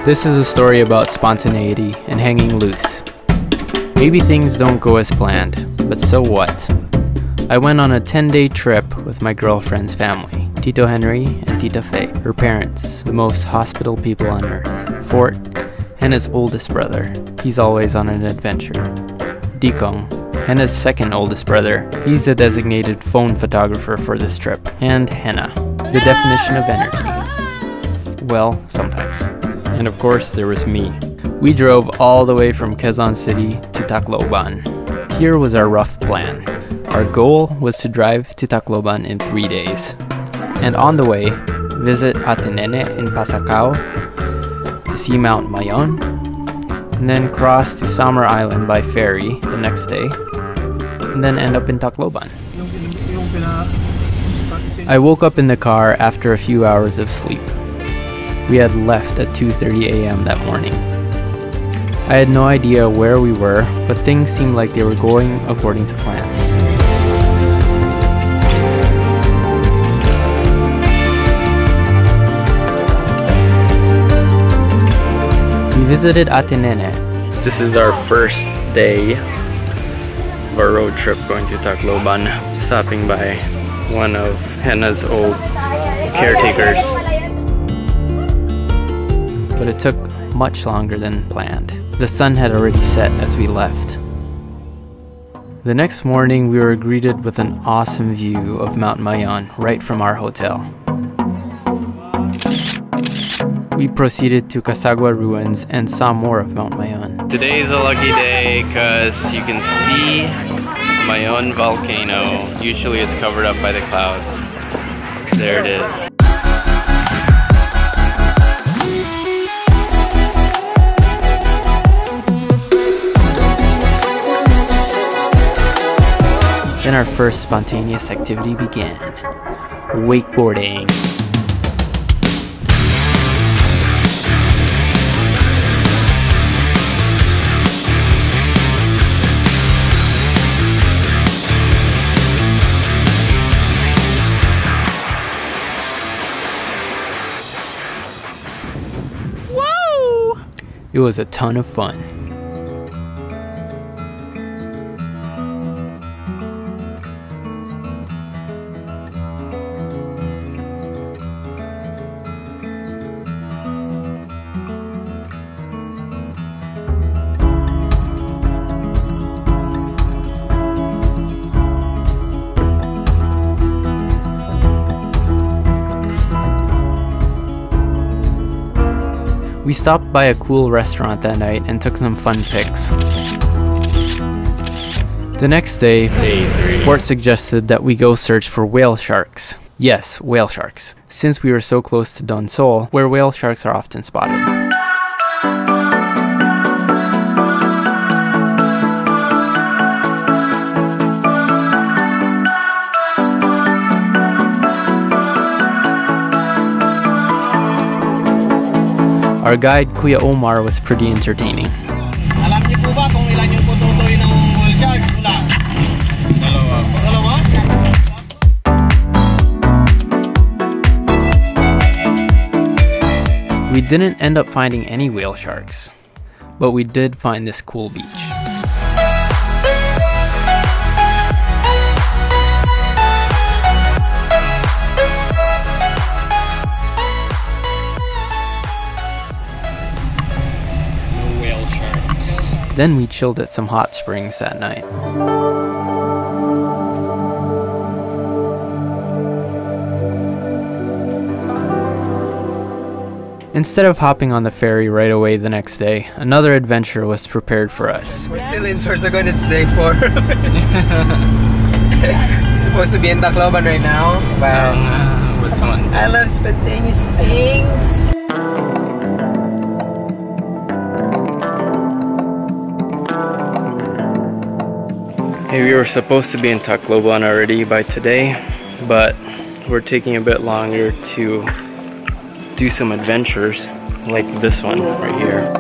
This is a story about spontaneity and hanging loose. Maybe things don't go as planned, but so what? I went on a 10-day trip with my girlfriend's family, Tito Henry and Tita Faye, her parents, the most hospitable people on earth, Fort, and his oldest brother. He's always on an adventure, Dikong, and his second oldest brother. He's the designated phone photographer for this trip, and Henna, the definition of energy. Well, sometimes. And of course, there was me. We drove all the way from Quezon City to Tacloban. Here was our rough plan. Our goal was to drive to Tacloban in 3 days. And on the way, visit Ate Nene in Pasacao, to see Mount Mayon, and then cross to Samar Island by ferry the next day, and then end up in Tacloban. I woke up in the car after a few hours of sleep. We had left at 2:30 a.m. that morning. I had no idea where we were, but things seemed like they were going according to plan. We visited Ate Nene. This is our first day of our road trip going to Tacloban, stopping by one of Henna's old caretakers. But it took much longer than planned. The sun had already set as we left. The next morning, we were greeted with an awesome view of Mount Mayon right from our hotel. We proceeded to Casagwa Ruins and saw more of Mount Mayon. Today is a lucky day because you can see Mayon volcano. Usually it's covered up by the clouds. There it is. Then our first spontaneous activity began, wakeboarding. Whoa! It was a ton of fun. We stopped by a cool restaurant that night and took some fun pics. The next day, Fort suggested that we go search for whale sharks. Yes, whale sharks, since we were so close to Donsol, where whale sharks are often spotted. Our guide, Kuya Omar, was pretty entertaining. Alam niyo po ba kung ilan yung pututoy ng whale shark? Wala. Dalawa? We didn't end up finding any whale sharks, but we did find this cool beach. Then we chilled at some hot springs that night. Instead of hopping on the ferry right away the next day, another adventure was prepared for us. We're still in Sorsogon, it's day 4. We're supposed to be in Tacloban right now. Wow. What's fun? I love spontaneous things. Hey, we were supposed to be in Tacloban already by today, but we're taking a bit longer to do some adventures like this one right here.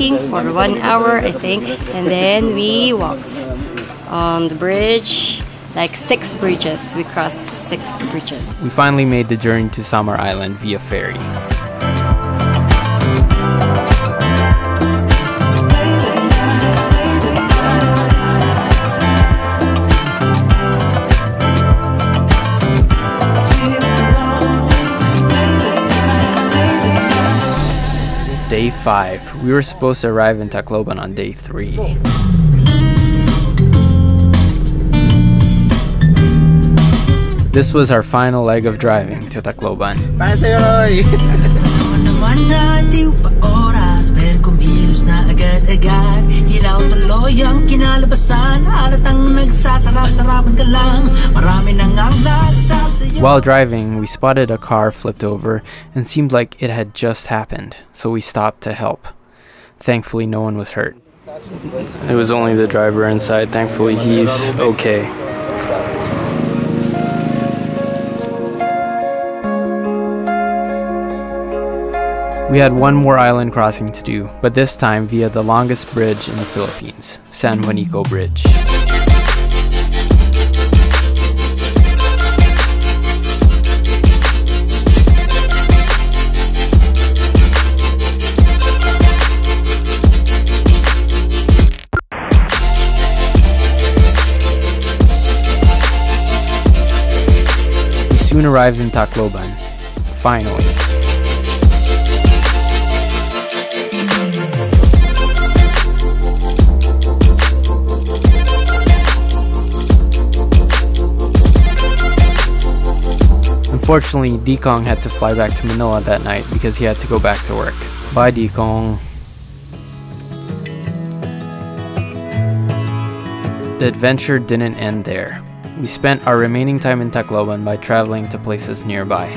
hiking for 1 hour, I think, and then we walked on the bridge, like 6 bridges. We crossed 6 bridges. We finally made the journey to Samar Island via ferry. Day 5. We were supposed to arrive in Tacloban on day 3. This was our final leg of driving to Tacloban. While driving, we spotted a car flipped over and seemed like it had just happened, so we stopped to help. Thankfully, no one was hurt. It was only the driver inside. Thankfully, he's okay. We had one more island crossing to do, but this time via the longest bridge in the Philippines, San Juanico Bridge. We soon arrived in Tacloban, finally. Unfortunately, Dikong had to fly back to Manila that night because he had to go back to work. Bye, Dikong. The adventure didn't end there. We spent our remaining time in Tacloban by traveling to places nearby.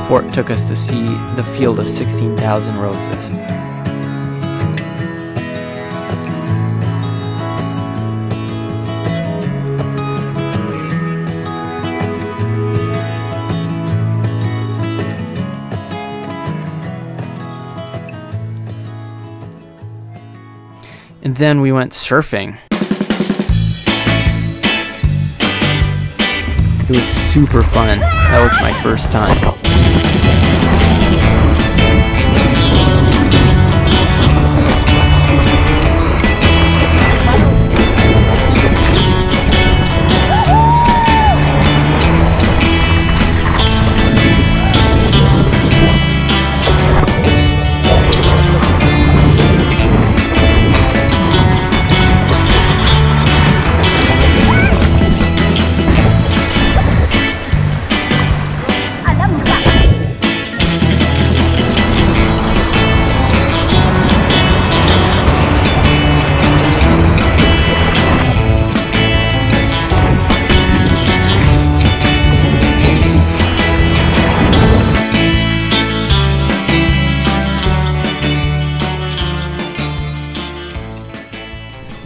Fort took us to see the field of 16,000 roses. And then we went surfing. It was super fun. That was my first time.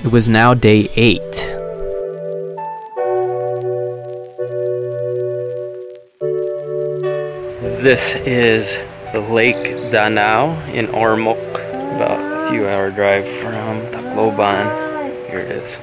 It was now day 8. This is the Lake Danao in Ormoc, about a few hour drive from Tacloban. Here it is.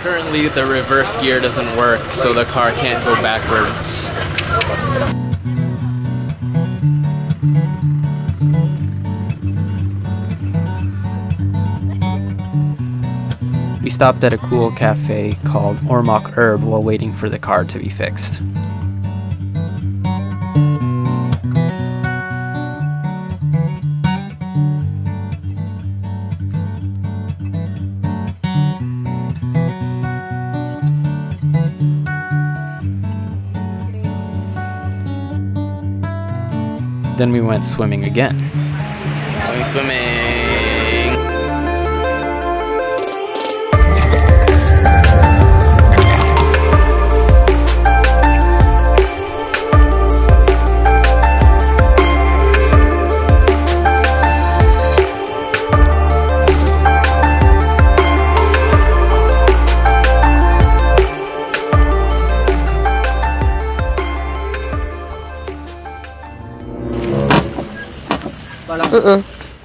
Currently, the reverse gear doesn't work, so the car can't go backwards. We stopped at a cool cafe called Ormoc Herbs while waiting for the car to be fixed. Then we went swimming again. Going swimming!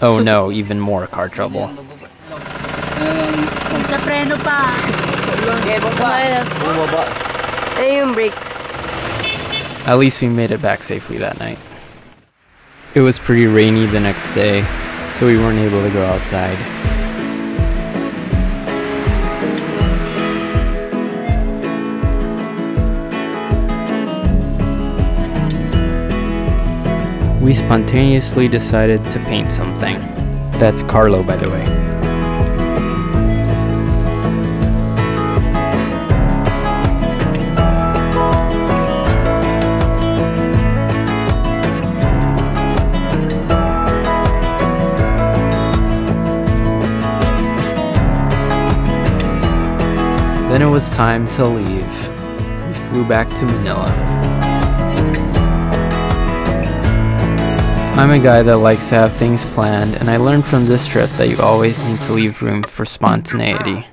Oh no, even more car trouble. Sa preno pa. Yung brakes. At least we made it back safely that night. It was pretty rainy the next day, so we weren't able to go outside. We spontaneously decided to paint something. That's Carlo, by the way. Then it was time to leave. We flew back to Manila. I'm a guy that likes to have things planned, and I learned from this trip that you always need to leave room for spontaneity.